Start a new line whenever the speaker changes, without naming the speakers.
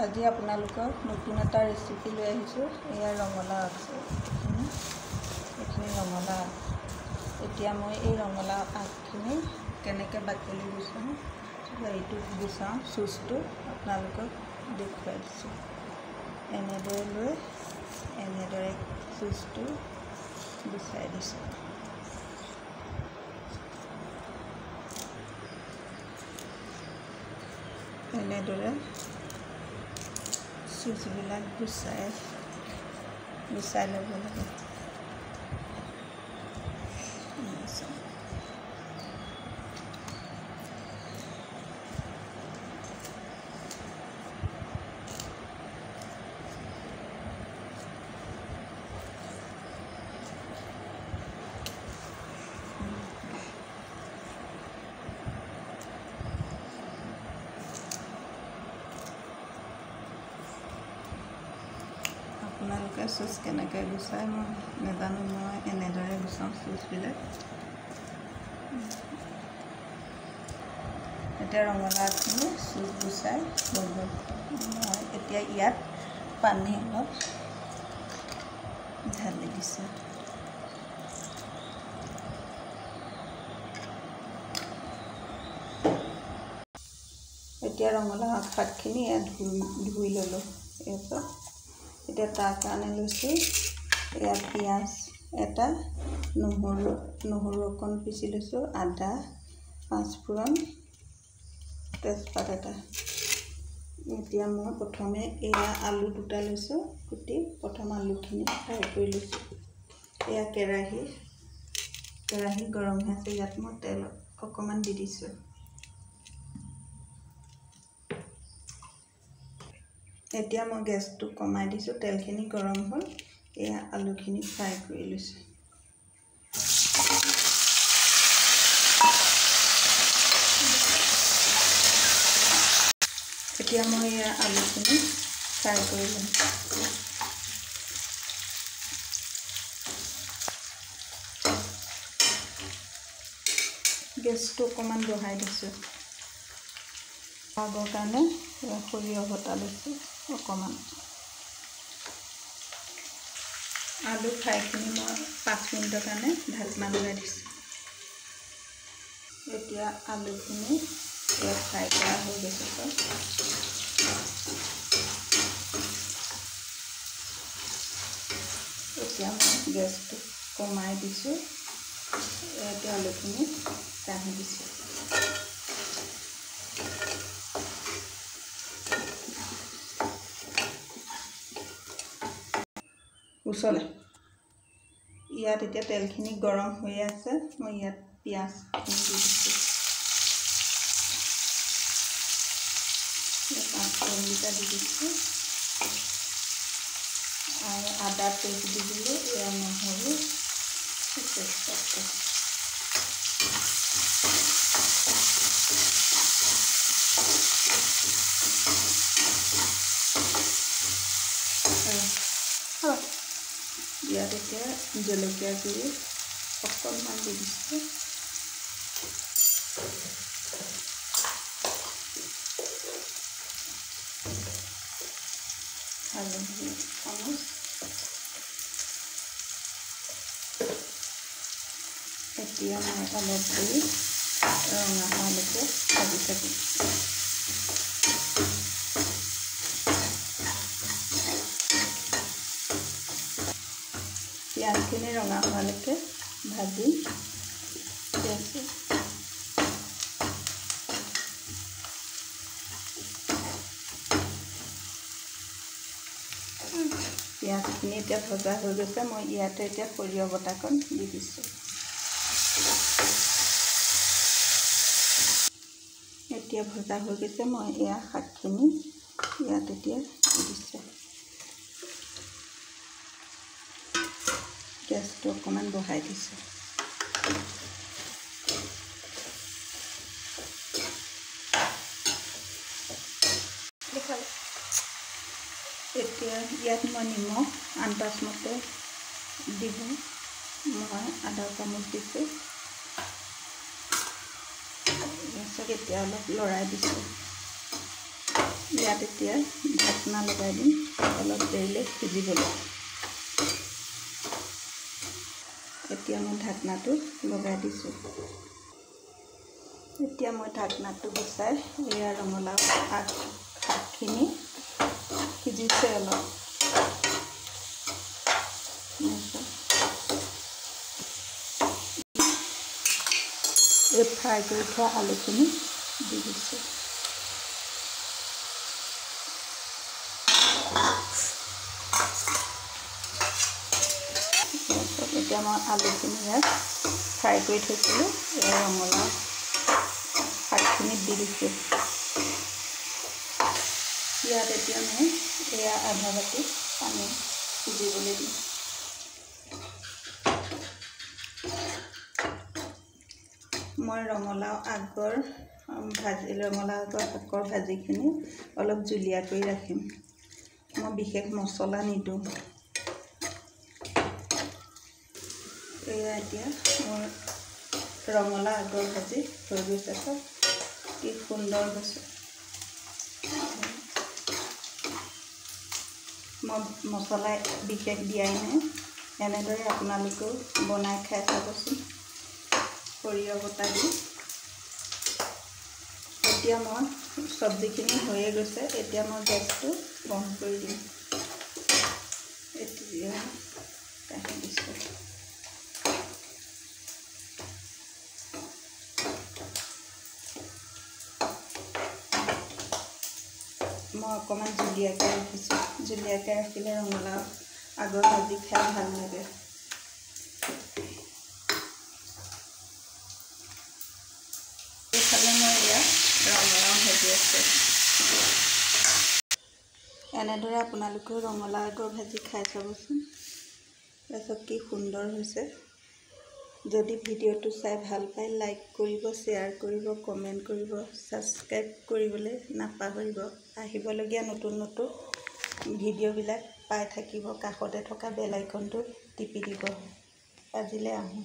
আজি আপোনালোকৰ নতুন এটা ৰেচিপি লৈ আহিছোঁ। এয়া ৰঙালাও আছে, এইখিনি ৰঙালাও। এতিয়া মই এই ৰঙালাও আগখিনি কেনেকৈ বাকলি গুচাওঁ এইটো গুচাওঁ চুচটো আপোনালোকক দেখুৱাই দিছোঁ। এনেদৰে লৈ এনেদৰে চুচটো গুচাই দিছোঁ। এনেদৰে চুচবিলাক গুচাই ল'ব লাগে। আপোনালোকে চুচ কেনেকৈ গুচাই মই নাজানো, মই এনেদৰে গুচাওঁ চুচবিলাক। এতিয়া ৰঙালাওখিনি চুচ গুচাই হৈ গ'ল। মই এতিয়া ইয়াত পানী অলপ ঢালি দিছোঁ। এতিয়া ৰঙালাও শাকখিনি ইয়াত ধুই ল'লোঁ। এতিয়া তাৰ কাৰণে লৈছোঁ এয়া পিঁয়াজ এটা, নহৰু অকণ পিচি লৈছোঁ, আদা, পাঁচফোৰণ, তেজপাত এটা। এতিয়া মই প্ৰথমে এয়া আলু দুটা লৈছোঁ, কুটি প্ৰথম আলুখিনি ফ্ৰাই কৰি লৈছোঁ। এয়া কেৰাহী গৰম হৈ আছে, ইয়াত মই তেল অকণমান দি দিছোঁ। এতিয়া মই গেছটো কমাই দিছোঁ, তেলখিনি গৰম হ'ল। এয়া আলুখিনি ফ্ৰাই কৰি লৈছোঁ। এতিয়া মই এয়া আলুখিনি ফ্ৰাই কৰি ল'ম। গেছটো অকণমান বঢ়াই দিছোঁ। আগৰ কাৰণে সৰিয়হ বটা লৈছোঁ অকণমান। আলু ফ্ৰাইখিনি মই 5 মিনিটৰ কাৰণে ঢাকনা লগাই দিছোঁ। এতিয়া আলুখিনি ফ্ৰাই কৰা হৈ গৈছে। এতিয়া মই গেছটো কমাই দিছোঁ। এতিয়া আলুখিনি কাঢ়ি দিছোঁ। ইয়াত এতিয়া তেলখিনি গৰম হৈ আছে, মই ইয়াত পিঁয়াজখিনি দি দিছোঁ। পাঁচফোৰণকেইটা দি দিছোঁ আৰু আদা পেষ্ট দি দিলোঁ। এয়া নহৰু, তেজপাত। ইয়াত এতিয়া জলকীয়া গুড়ি অকণমান দি দিছোঁ। হালধি চামুচ। এতিয়া মই অলপ দেৰি ৰঙা হোৱালৈকে ভাজি থাকিম। পিঁয়াজখিনি ৰঙা হোৱালৈকে ভাজি আছোঁ। পিঁয়াজখিনি এতিয়া ভজা হৈ গৈছে, মই ইয়াতে এতিয়া সৰিয়হ বটাকণ দি দিছোঁ। এতিয়া ভজা হৈ গৈছে, মই এয়া শাকখিনি ইয়াত এতিয়া দি দিছোঁ। গেছটো অকণমান বঢ়াই দিছোঁ। এতিয়া ইয়াত মই নিমখ আন্দাজমতে দিব। মই আধা চামুচ দিছোঁ। এতিয়া অলপ লৰাই দিছোঁ। ইয়াত এতিয়া ঢাকনা লগাই দিম অলপ দেৰিলৈ সিজিবলৈ। এতিয়া মই ঢাকনাটো লগাই দিছোঁ। এতিয়া মই ঢাকনাটো গুচাই এয়া ৰঙালাও আগখিনি সিজিছে অলপ। এই ফ্ৰাই কৰি থোৱা আলুখিনি দি দিছোঁ। এতিয়া মই আলুখিনি ইয়াত ফ্ৰাই কৰি থৈছিলোঁ, এয়া ৰঙালাও শাকখিনিত দি দিছোঁ। ইয়াত এতিয়া মই এয়া আধা বাতি পানী সিজিবলৈ দিম। মই ৰঙালাও আগৰ শাকৰ ভাজিখিনি অলপ জুলীয়া কৰি ৰাখিম। মই বিশেষ মছলা নিদিওঁ। এয়া এতিয়া মোৰ ৰঙালাও আগৰ ভাজি হৈ গৈছে। চব কি সুন্দৰ হৈছে। মই মছলা বিশেষ দিয়াই নাই। এনেদৰে আপোনালোকেও বনাই খাই চাবচোন সৰিয়হ বটা দি। এতিয়া মই চব্জিখিনি হৈয়ে গৈছে। এতিয়া মই গেছটো বন্ধ কৰি দিম। এতিয়া কাঢ়ি দিছোঁ। মই অকণমান জুলীয়াকৈ ৰাখিছোঁ। জুলীয়াকৈ ৰাখিলে ৰঙালাও আগৰ ভাজি খাই ভাল লাগে। এইফালে মই ইয়াত ৰঙালাও ভাজি আছে। এনেদৰে আপোনালোকেও ৰঙালাও আগৰ ভাজি খাই চাবচোন। তাৰপিছত কি সুন্দৰ হৈছে। যদি ভিডিঅ'টো চাই ভাল পায় লাইক কৰিব, শ্বেয়াৰ কৰিব, কমেণ্ট কৰিব, ছাবস্ক্ৰাইব কৰিবলৈ নাপাহৰিব। আহিবলগীয়া নতুন নতুন ভিডিঅ'বিলাক পাই থাকিব। কাষতে থকা বেল আইকনটো টিপি দিব। আজিলৈ আহোঁ।